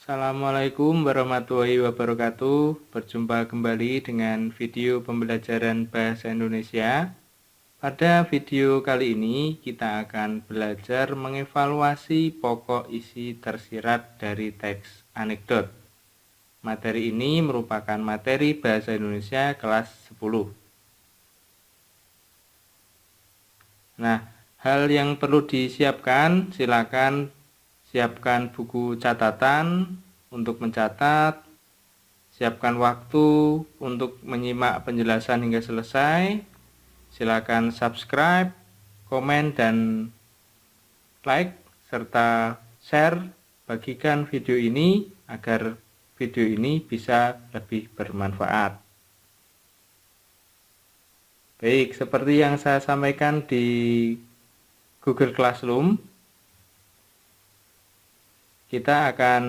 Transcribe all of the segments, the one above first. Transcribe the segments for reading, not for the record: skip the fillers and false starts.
Assalamualaikum warahmatullahi wabarakatuh. Berjumpa kembali dengan video pembelajaran Bahasa Indonesia. Pada video kali ini kita akan belajar mengevaluasi pokok isi tersirat dari teks anekdot. Materi ini merupakan materi Bahasa Indonesia kelas 10. Nah, hal yang perlu disiapkan, silakan siapkan buku catatan untuk mencatat, siapkan waktu untuk menyimak penjelasan hingga selesai. Silakan subscribe, komen, dan like, serta share, bagikan video ini agar video ini bisa lebih bermanfaat. Baik, seperti yang saya sampaikan di Google Classroom, kita akan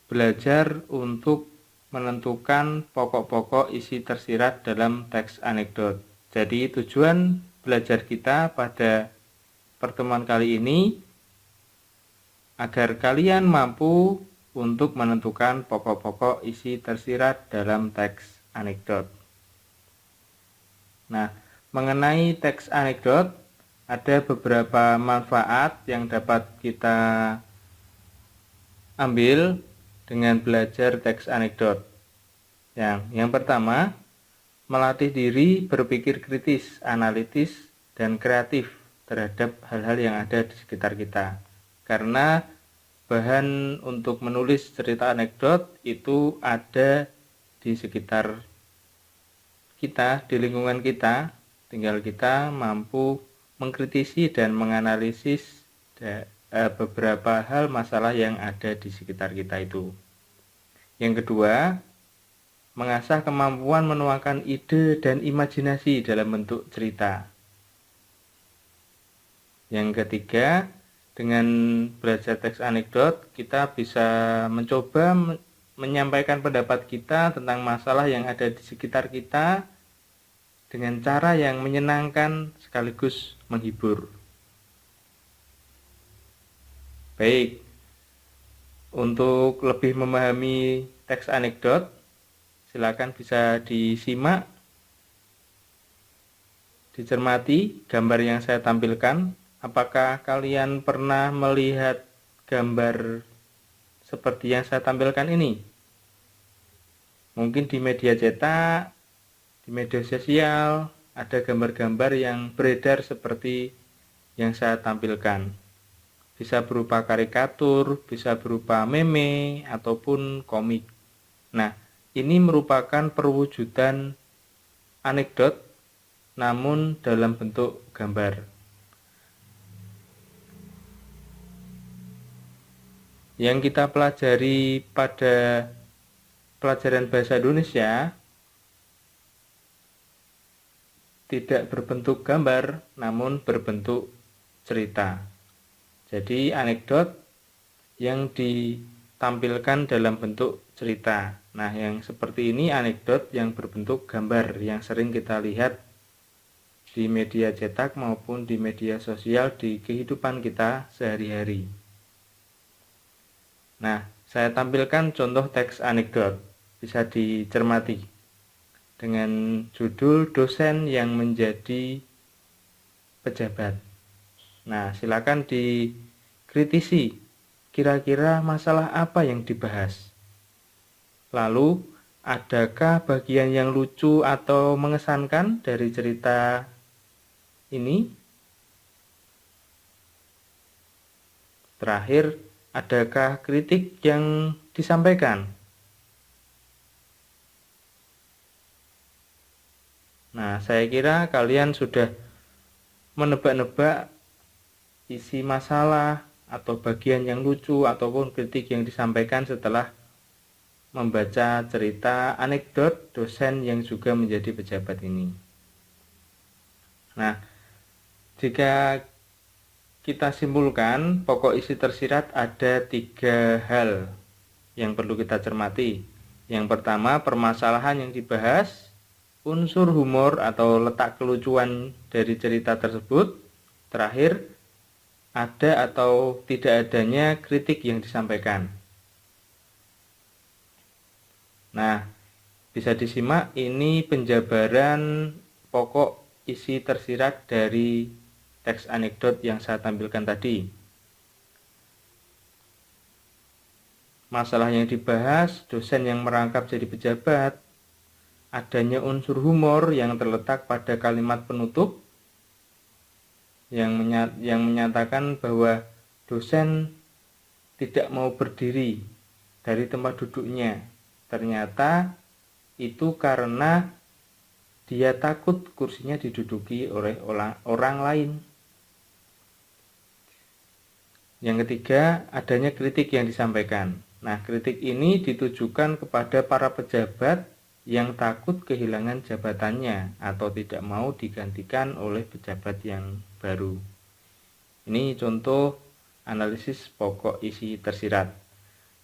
belajar untuk menentukan pokok-pokok isi tersirat dalam teks anekdot. Jadi tujuan belajar kita pada pertemuan kali ini agar kalian mampu untuk menentukan pokok-pokok isi tersirat dalam teks anekdot. Nah, mengenai teks anekdot, ada beberapa manfaat yang dapat kita ambil dengan belajar teks anekdot. Yang pertama, melatih diri berpikir kritis, analitis, dan kreatif terhadap hal-hal yang ada di sekitar kita. Karena bahan untuk menulis cerita anekdot itu ada di sekitar kita, di lingkungan kita. Tinggal kita mampu mengkritisi dan menganalisis beberapa hal masalah yang ada di sekitar kita itu. Yang kedua, mengasah kemampuan menuangkan ide dan imajinasi dalam bentuk cerita. Yang ketiga, dengan belajar teks anekdot, kita bisa mencoba menyampaikan pendapat kita tentang masalah yang ada di sekitar kita dengan cara yang menyenangkan sekaligus menghibur. Baik, untuk lebih memahami teks anekdot, silakan bisa disimak, dicermati gambar yang saya tampilkan. Apakah kalian pernah melihat gambar seperti yang saya tampilkan ini? Mungkin di media cetak, di media sosial, ada gambar-gambar yang beredar seperti yang saya tampilkan. Bisa berupa karikatur, bisa berupa meme, ataupun komik. Nah, ini merupakan perwujudan anekdot, namun dalam bentuk gambar. Yang kita pelajari pada pelajaran Bahasa Indonesia tidak berbentuk gambar, namun berbentuk cerita. Jadi anekdot yang ditampilkan dalam bentuk cerita. Nah, yang seperti ini anekdot yang berbentuk gambar yang sering kita lihat di media cetak maupun di media sosial di kehidupan kita sehari-hari. Nah, saya tampilkan contoh teks anekdot, bisa dicermati dengan judul dosen yang menjadi pejabat. Nah, silakan dikritisi, kira-kira masalah apa yang dibahas. Lalu, adakah bagian yang lucu atau mengesankan dari cerita ini? Terakhir, adakah kritik yang disampaikan? Nah, saya kira kalian sudah menebak-nebak isi masalah atau bagian yang lucu ataupun kritik yang disampaikan setelah membaca cerita anekdot dosen yang juga menjadi pejabat ini. Nah, jika kita simpulkan, pokok isi tersirat ada 3 hal yang perlu kita cermati. Yang pertama, permasalahan yang dibahas, unsur humor atau letak kelucuan dari cerita tersebut. Terakhir, ada atau tidak adanya kritik yang disampaikan. Nah, bisa disimak ini penjabaran pokok isi tersirat dari teks anekdot yang saya tampilkan tadi. Masalah yang dibahas, dosen yang merangkap jadi pejabat, adanya unsur humor yang terletak pada kalimat penutup yang menyatakan bahwa dosen tidak mau berdiri dari tempat duduknya. Ternyata itu karena dia takut kursinya diduduki oleh orang lain. Yang ketiga, adanya kritik yang disampaikan. Nah, kritik ini ditujukan kepada para pejabat yang takut kehilangan jabatannya atau tidak mau digantikan oleh pejabat yang baru. Ini contoh analisis pokok isi tersirat.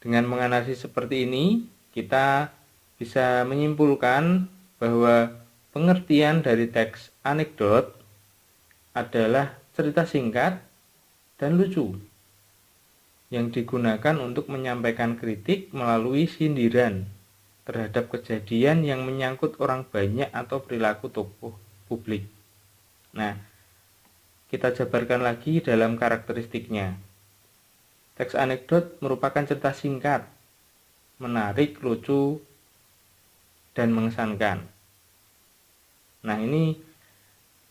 Dengan menganalisis seperti ini, kita bisa menyimpulkan bahwa pengertian dari teks anekdot adalah cerita singkat dan lucu yang digunakan untuk menyampaikan kritik melalui sindiran terhadap kejadian yang menyangkut orang banyak atau perilaku tokoh publik. Nah, kita jabarkan lagi dalam karakteristiknya. Teks anekdot merupakan cerita singkat, menarik, lucu, dan mengesankan. Nah, ini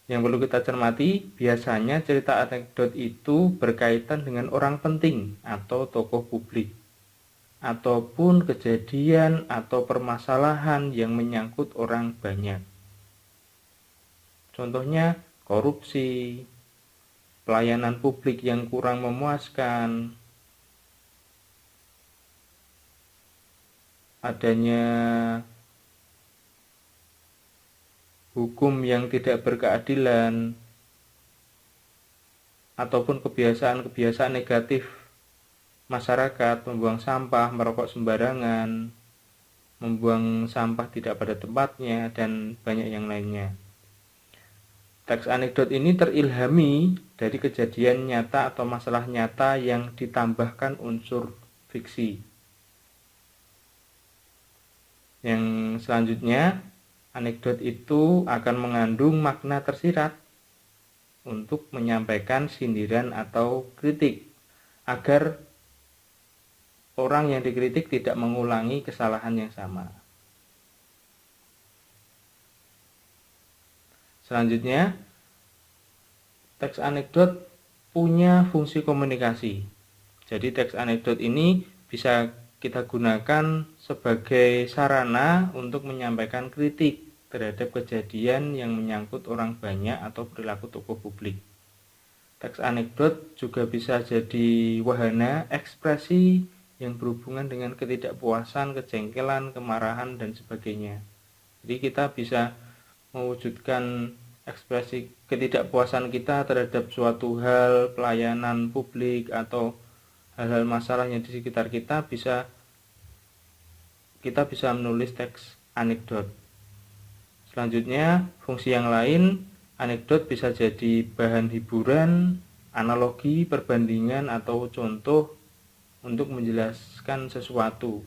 yang perlu kita cermati, biasanya cerita anekdot itu berkaitan dengan orang penting atau tokoh publik, ataupun kejadian atau permasalahan yang menyangkut orang banyak. Contohnya, korupsi, pelayanan publik yang kurang memuaskan, adanya hukum yang tidak berkeadilan, ataupun kebiasaan-kebiasaan negatif masyarakat, membuang sampah, merokok sembarangan, membuang sampah tidak pada tempatnya, dan banyak yang lainnya. Teks anekdot ini terilhami dari kejadian nyata atau masalah nyata yang ditambahkan unsur fiksi. Yang selanjutnya, anekdot itu akan mengandung makna tersirat untuk menyampaikan sindiran atau kritik agar orang yang dikritik tidak mengulangi kesalahan yang sama. Selanjutnya, teks anekdot punya fungsi komunikasi. Jadi teks anekdot ini bisa kita gunakan sebagai sarana untuk menyampaikan kritik terhadap kejadian yang menyangkut orang banyak atau perilaku tokoh publik. Teks anekdot juga bisa jadi wahana ekspresi yang berhubungan dengan ketidakpuasan, kejengkelan, kemarahan, dan sebagainya. Jadi kita bisa mewujudkan ekspresi ketidakpuasan kita terhadap suatu hal, pelayanan publik, atau hal-hal masalah yang di sekitar kita bisa menulis teks anekdot. Selanjutnya, fungsi yang lain, anekdot bisa jadi bahan hiburan, analogi, perbandingan, atau contoh untuk menjelaskan sesuatu.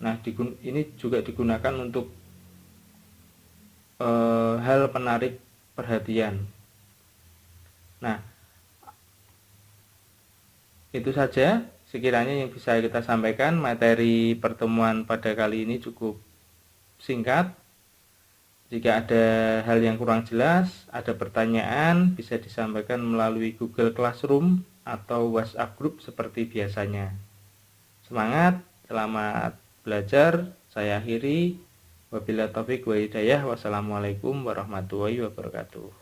Nah, ini juga digunakan untuk hal penarik perhatian. Nah, itu saja sekiranya yang bisa kita sampaikan. Materi pertemuan pada kali ini cukup singkat. Jika ada hal yang kurang jelas, ada pertanyaan, bisa disampaikan melalui Google Classroom atau WhatsApp group seperti biasanya. Semangat, selamat belajar. Saya akhiri. Wabillahi taufik wa hidayah. Wassalamualaikum warahmatullahi wabarakatuh.